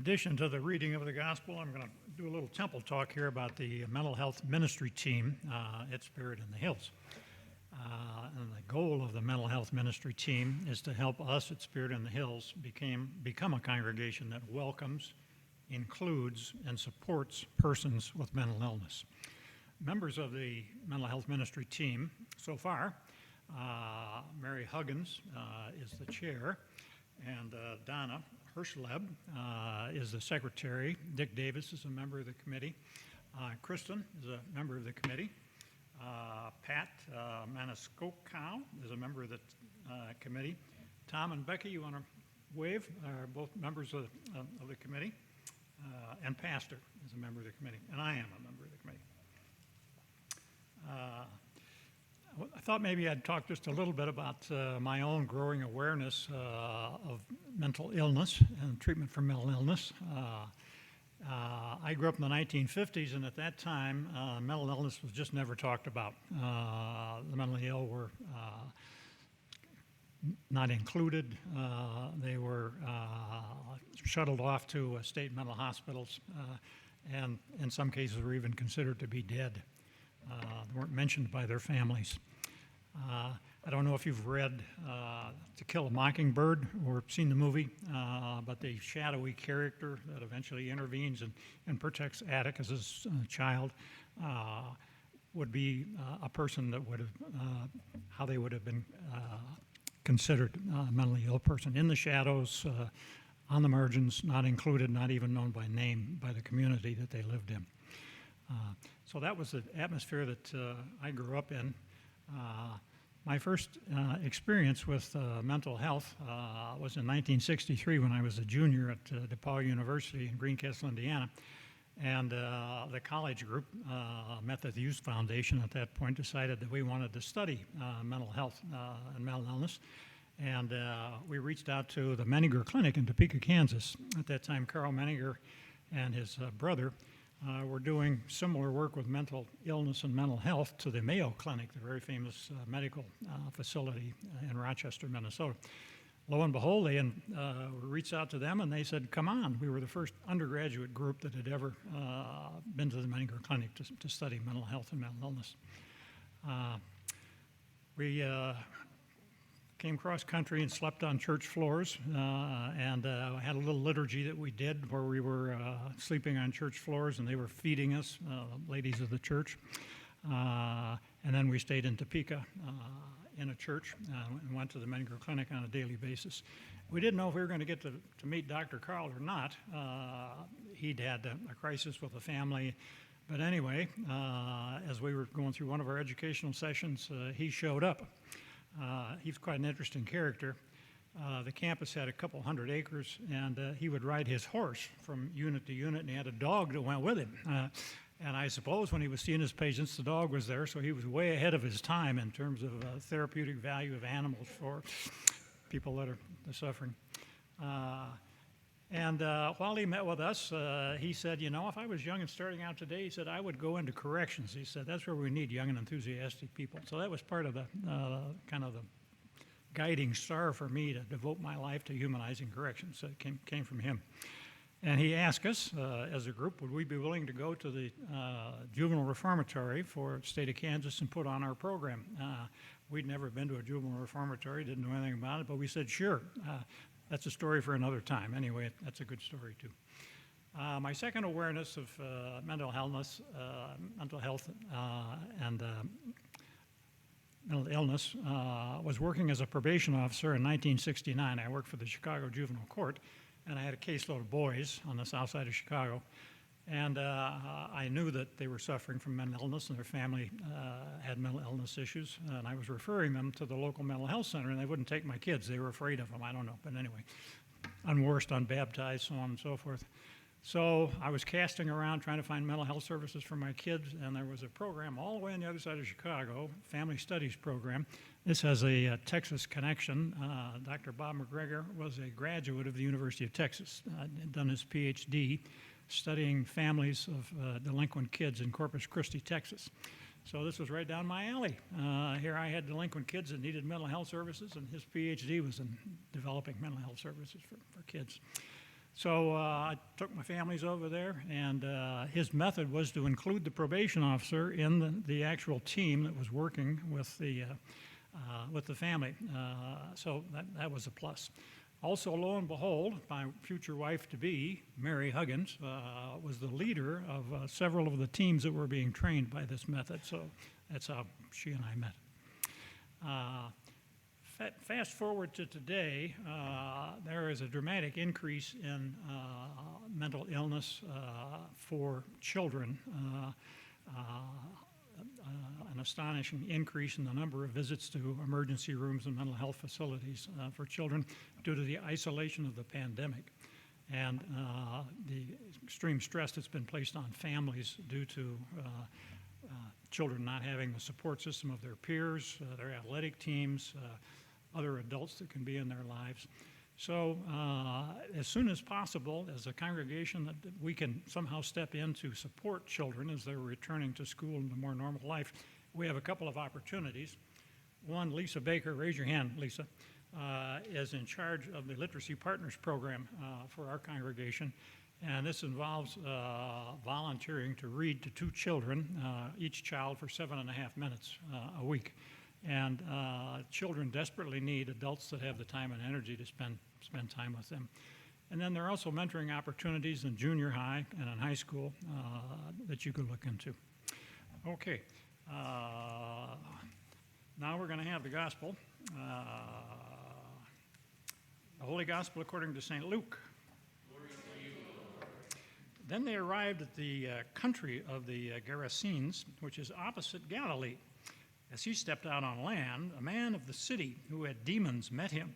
addition to the reading of the gospel, I'm going to do a little temple talk here about the mental health ministry team at Spirit in the Hills. And the goal of the mental health ministry team is to help us at Spirit in the Hills become a congregation that welcomes, includes, and supports persons with mental illness. Members of the mental health ministry team so far, Mary Huggins is the chair, and Donna Hirschleb is the secretary. Dick Davis is a member of the committee. Kristen is a member of the committee. Pat Maniscocow is a member of the committee. Tom and Becky, you want to wave? Are both members of the committee. And Pastor is a member of the committee, and I am a member of the committee. I thought maybe I'd talk just a little bit about my own growing awareness of mental illness and treatment for mental illness. I grew up in the 1950s, and at that time, mental illness was just never talked about. The mentally ill were not included. They were shuttled off to state mental hospitals, and in some cases were even considered to be dead. They weren't mentioned by their families. I don't know if you've read To Kill a Mockingbird or seen the movie, but the shadowy character that eventually intervenes and protects Atticus as a child would be a person that would have, how they would have been considered a mentally ill person. In the shadows, on the margins, not included, not even known by name by the community that they lived in. So that was the atmosphere that I grew up in. My first experience with mental health was in 1963 when I was a junior at DePaul University in Greencastle, Indiana. And the college group, Method Youth Foundation at that point, decided that we wanted to study mental health and mental illness. And we reached out to the Menninger Clinic in Topeka, Kansas. At that time, Carl Menninger and his brother were doing similar work with mental illness and mental health to the Mayo Clinic, the very famous medical facility in Rochester, Minnesota. Lo and behold, we reached out to them and they said, come on. We were the first undergraduate group that had ever been to the Menninger Clinic to study mental health and mental illness. We came cross country and slept on church floors and had a little liturgy that we did where we were sleeping on church floors and they were feeding us, ladies of the church. And then we stayed in Topeka in a church and went to the Menninger Clinic on a daily basis. We didn't know if we were going to get to meet Dr. Carl or not. He'd had a crisis with a family. But anyway, as we were going through one of our educational sessions, he showed up. He's quite an interesting character. The campus had a couple hundred acres, and he would ride his horse from unit to unit, and he had a dog that went with him. And I suppose when he was seeing his patients, the dog was there, so he was way ahead of his time in terms of therapeutic value of animals for people that are suffering. And while he met with us, he said, you know, if I was young and starting out today, he said, I would go into corrections. He said, that's where we need young and enthusiastic people. So that was part of the kind of the guiding star for me to devote my life to humanizing corrections. So it came from him. And he asked us, as a group, would we be willing to go to the juvenile reformatory for the state of Kansas and put on our program? We'd never been to a juvenile reformatory, didn't know anything about it, but we said, sure. That's a story for another time. Anyway, that's a good story, too. My second awareness of mental health and mental illness was working as a probation officer in 1969. I worked for the Chicago Juvenile Court, and I had a caseload of boys on the south side of Chicago. And I knew that they were suffering from mental illness and their family had mental illness issues. And I was referring them to the local mental health center, and they wouldn't take my kids. They were afraid of them. I don't know. But anyway, unwashed, unbaptized, so on and so forth. So I was casting around trying to find mental health services for my kids, and there was a program all the way on the other side of Chicago, Family Studies program. This has a Texas connection. Dr. Bob McGregor was a graduate of the University of Texas, had done his PhD studying families of delinquent kids in Corpus Christi, Texas. So this was right down my alley. Here I had delinquent kids that needed mental health services, and his PhD was in developing mental health services for kids. So I took my families over there, and his method was to include the probation officer in the actual team that was working with the family. So that was a plus. Also, lo and behold, my future wife-to-be, Mary Huggins, was the leader of several of the teams that were being trained by this method. So that's how she and I met. Fast forward to today, there is a dramatic increase in mental illness for children, an astonishing increase in the number of visits to emergency rooms and mental health facilities for children due to the isolation of the pandemic and the extreme stress that's been placed on families due to children not having the support system of their peers, their athletic teams, other adults that can be in their lives. So as soon as possible, as a congregation, that we can somehow step in to support children as they're returning to school and to more normal life, we have a couple of opportunities. One, Lisa Baker, raise your hand, Lisa, is in charge of the Literacy Partners Program for our congregation. And this involves volunteering to read to 2 children, each child for 7.5 minutes a week. And children desperately need adults that have the time and energy to spend time with them. And then there are also mentoring opportunities in junior high and in high school that you can look into. Okay, now we're going to have the gospel. The Holy Gospel according to St. Luke. Glory to you, Lord. Then they arrived at the country of the Gerasenes, which is opposite Galilee. As he stepped out on land, a man of the city who had demons met him.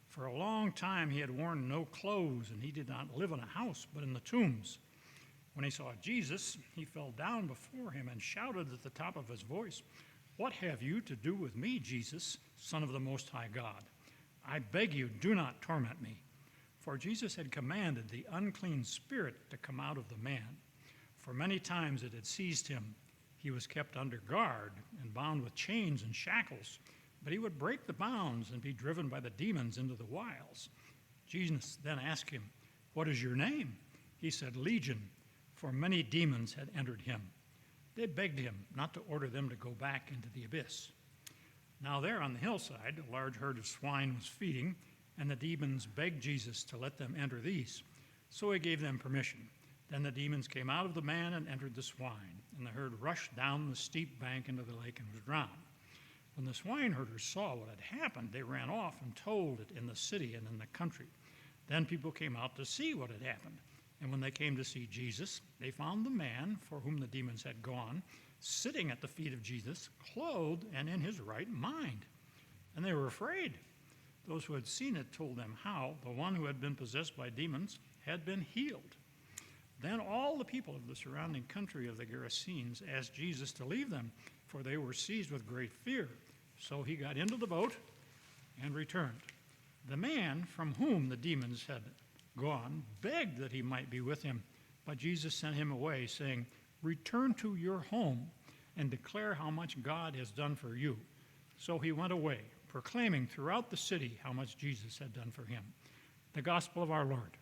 For a long time he had worn no clothes, and he did not live in a house, but in the tombs. When he saw Jesus, he fell down before him and shouted at the top of his voice, "What have you to do with me, Jesus, Son of the Most High God? I beg you, do not torment me." For Jesus had commanded the unclean spirit to come out of the man. For many times it had seized him. He was kept under guard and bound with chains and shackles, but he would break the bonds and be driven by the demons into the wilds. Jesus then asked him, "What is your name?" He said, "Legion," for many demons had entered him. They begged him not to order them to go back into the abyss. Now there on the hillside, a large herd of swine was feeding, and the demons begged Jesus to let them enter these. So he gave them permission. Then the demons came out of the man and entered the swine, and the herd rushed down the steep bank into the lake and was drowned. When the swineherders saw what had happened, they ran off and told it in the city and in the country. Then people came out to see what had happened. And when they came to see Jesus, they found the man for whom the demons had gone, sitting at the feet of Jesus, clothed and in his right mind. And they were afraid. Those who had seen it told them how the one who had been possessed by demons had been healed. Then all the people of the surrounding country of the Gerasenes asked Jesus to leave them, for they were seized with great fear. So he got into the boat and returned. The man from whom the demons had gone begged that he might be with him, but Jesus sent him away, saying, "Return to your home and declare how much God has done for you." So he went away, proclaiming throughout the city how much Jesus had done for him. The gospel of our Lord.